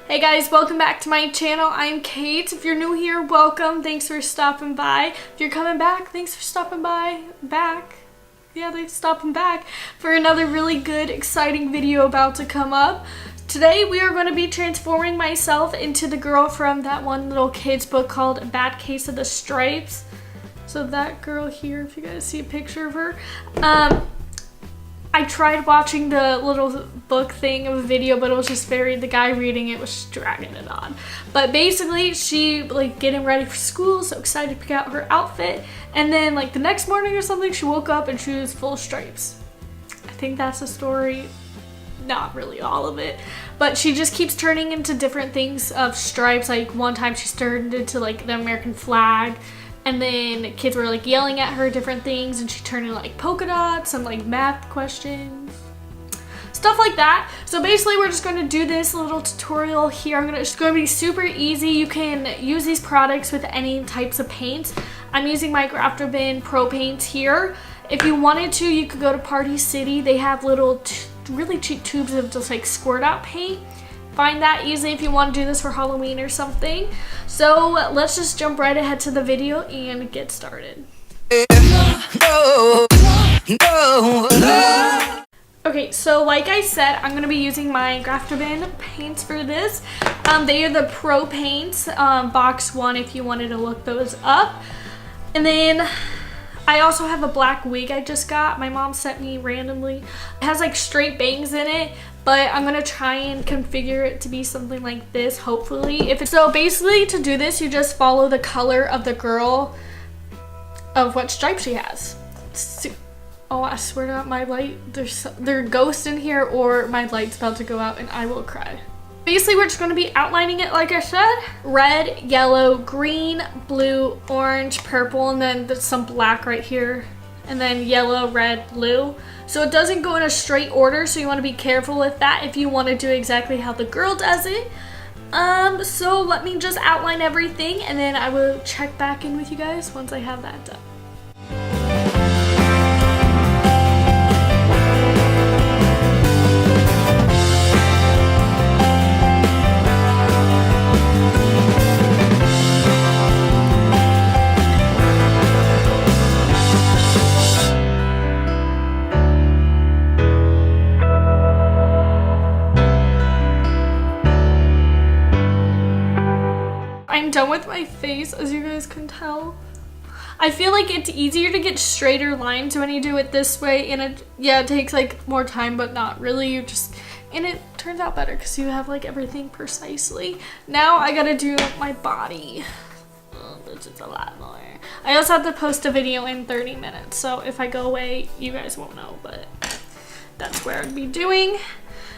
Hey guys, welcome back to my channel. I'm Kate. If you're new here, welcome. Thanks for stopping by. If you're coming back, thanks for stopping by. Yeah, thanks for stopping back for another really good, exciting video about to come up. Today we are going to be transforming myself into the girl from that one little kid's book called A Bad Case of the Stripes. So that girl here, if you guys see a picture of her. I tried watching the little book thing of a video, but it was just the guy reading it was just dragging it on. But basically, she getting ready for school, so excited to pick out her outfit. And then the next morning or something, she woke up and she was full of stripes. I think that's the story. Not really all of it, but she just keeps turning into different things of stripes. Like one time she turned into the American flag. And then kids were yelling at her different things, and she turned into polka dots and math questions, stuff like that. So basically we're just going to do this little tutorial here. It's going to be super easy. You can use these products with any types of paints. I'm using my Grafter Bin Pro Paints here. If you wanted to, you could go to Party City. They have little really cheap tubes of just squirt out paint. Find that easily if you want to do this for Halloween or something. So let's just jump right ahead to the video and get started. Okay, so like I said, I'm going to be using my Grafter Bin paints for this. They are the Pro Paints, box 1 if you wanted to look those up. And then I also have a black wig I just got. My mom sent me randomly. It has straight bangs in it, but I'm gonna try and configure it to be something like this, hopefully. So basically to do this, you just follow the color of the girl of what stripe she has. Oh, I swear to God, my light, there's ghosts in here, or my light's about to go out and I will cry. Basically, we're just going to be outlining it like I said. Red, yellow, green, blue, orange, purple, and then there's some black right here. And then yellow, red, blue. So it doesn't go in a straight order, so you want to be careful with that if you want to do exactly how the girl does it. So let me just outline everything, and then I will check back in with you guys once I have that done. I'm done with my face, as you guys can tell. I feel like it's easier to get straighter lines when you do it this way, and it takes more time, but not really. And it turns out better because you have everything precisely. Now I gotta do my body. Oh, this is a lot more. I also have to post a video in 30 minutes, so if I go away, you guys won't know, but that's where I'd be doing.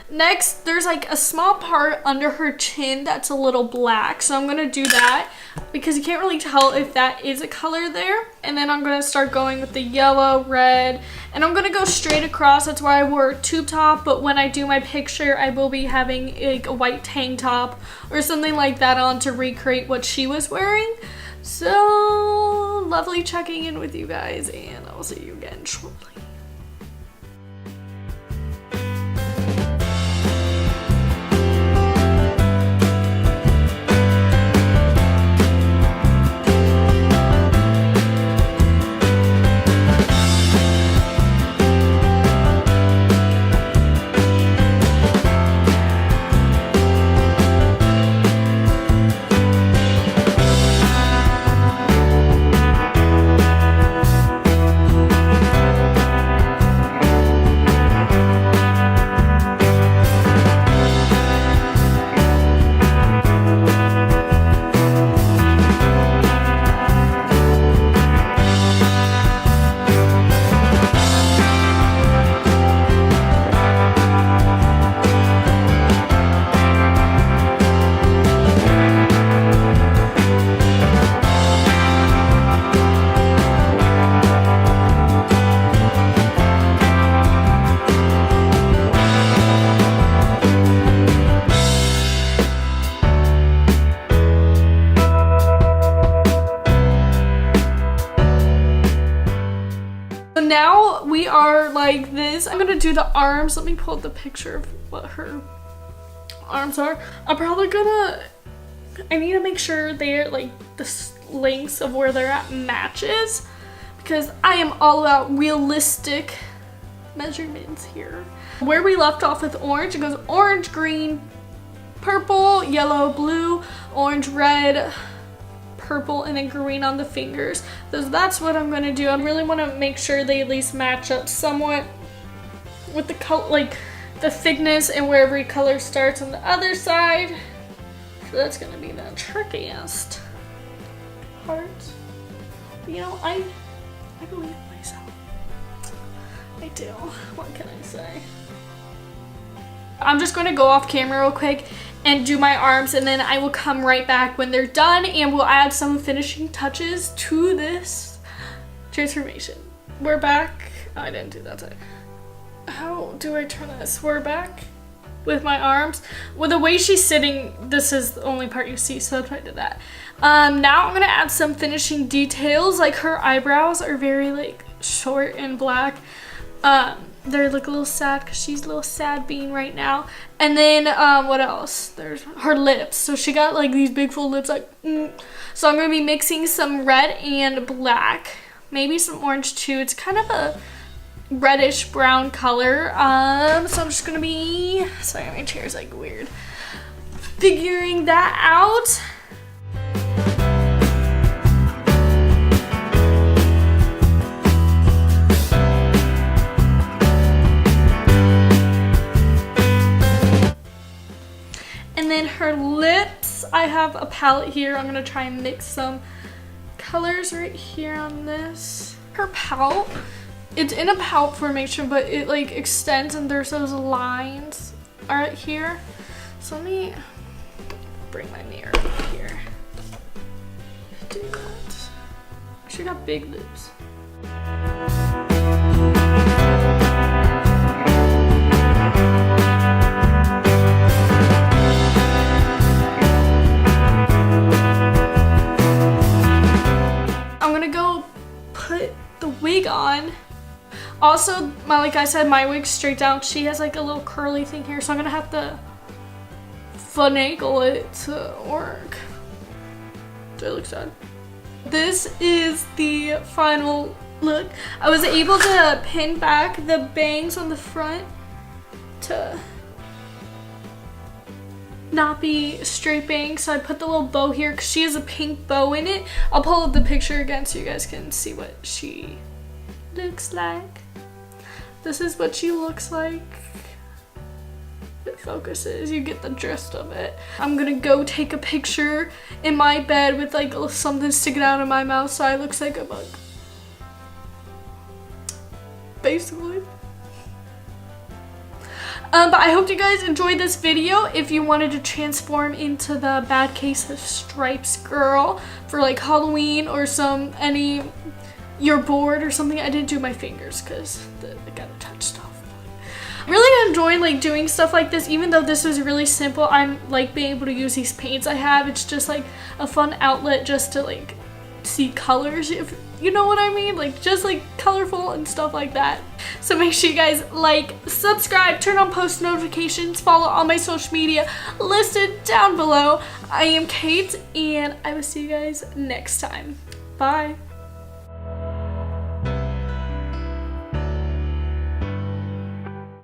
Next, there's a small part under her chin that's a little black, so I'm going to do that because you can't really tell if that is a color there. And then I'm going to start going with the yellow, red, and I'm going to go straight across. That's why I wore a tube top, but when I do my picture, I will be having a white tank top or something like that on to recreate what she was wearing. So, lovely checking in with you guys, and I'll see you again shortly. Now we are like this. I'm gonna do the arms. Let me pull up the picture of what her arms are. I'm probably gonna, I need to make sure they're like the lengths of where they're at matches, because I am all about realistic measurements here. Where we left off with orange, it goes orange, green, purple, yellow, blue, orange, red, purple, and then green on the fingers. So that's what I'm gonna do. I really want to make sure they at least match up somewhat with the color, like the thickness and where every color starts on the other side. So that's gonna be the trickiest part. But, you know, I believe in myself. I do. What can I say? I'm just going to go off camera real quick and do my arms, and then I will come right back when they're done and we'll add some finishing touches to this transformation. We're back. Oh, I didn't do that side. How do I turn this? We're back with my arms. Well, the way she's sitting, this is the only part you see, so that's why I did that. Now I'm gonna add some finishing details. Like her eyebrows are very like short and black. They're like a little sad because she's a little sad being right now. And then what else? There's her lips. So she got like these big full lips, like So I'm gonna be mixing some red and black, maybe some orange too. It's kind of a reddish brown color. So I'm just gonna be, sorry, my chair's like weird, figuring that out. And then her lips, I have a palette here. I'm gonna try and mix some colors right here on this. Her pout, it's in a pout formation, but it like extends and there's those lines right here. So let me bring my mirror up here. Do that. She got big lips. I'm gonna go put the wig on. Also, like I said, my wig's straight down. She has like a little curly thing here, so I'm gonna have to finagle it to work. Do I look sad? This is the final look. I was able to pin back the bangs on the front to not be straight bangs, so I put the little bow here because she has a pink bow in it. I'll pull up the picture again so you guys can see what she looks like. This is what she looks like. It focuses, you get the gist of it. I'm gonna go take a picture in my bed with like something sticking out of my mouth so I looks like a bug. Basically. But I hope you guys enjoyed this video. If you wanted to transform into the Bad Case of Stripes girl for like Halloween or you're bored or something. I didn't do my fingers because I gotta touch stuff. Really enjoy like doing stuff like this, even though this was really simple. I'm like being able to use these paints I have. It's just like a fun outlet just to like see colors, if you know what I mean, like just like colorful and stuff like that. So make sure you guys like, subscribe, turn on post notifications, follow all my social media listed down below. I am Kate and I will see you guys next time. Bye.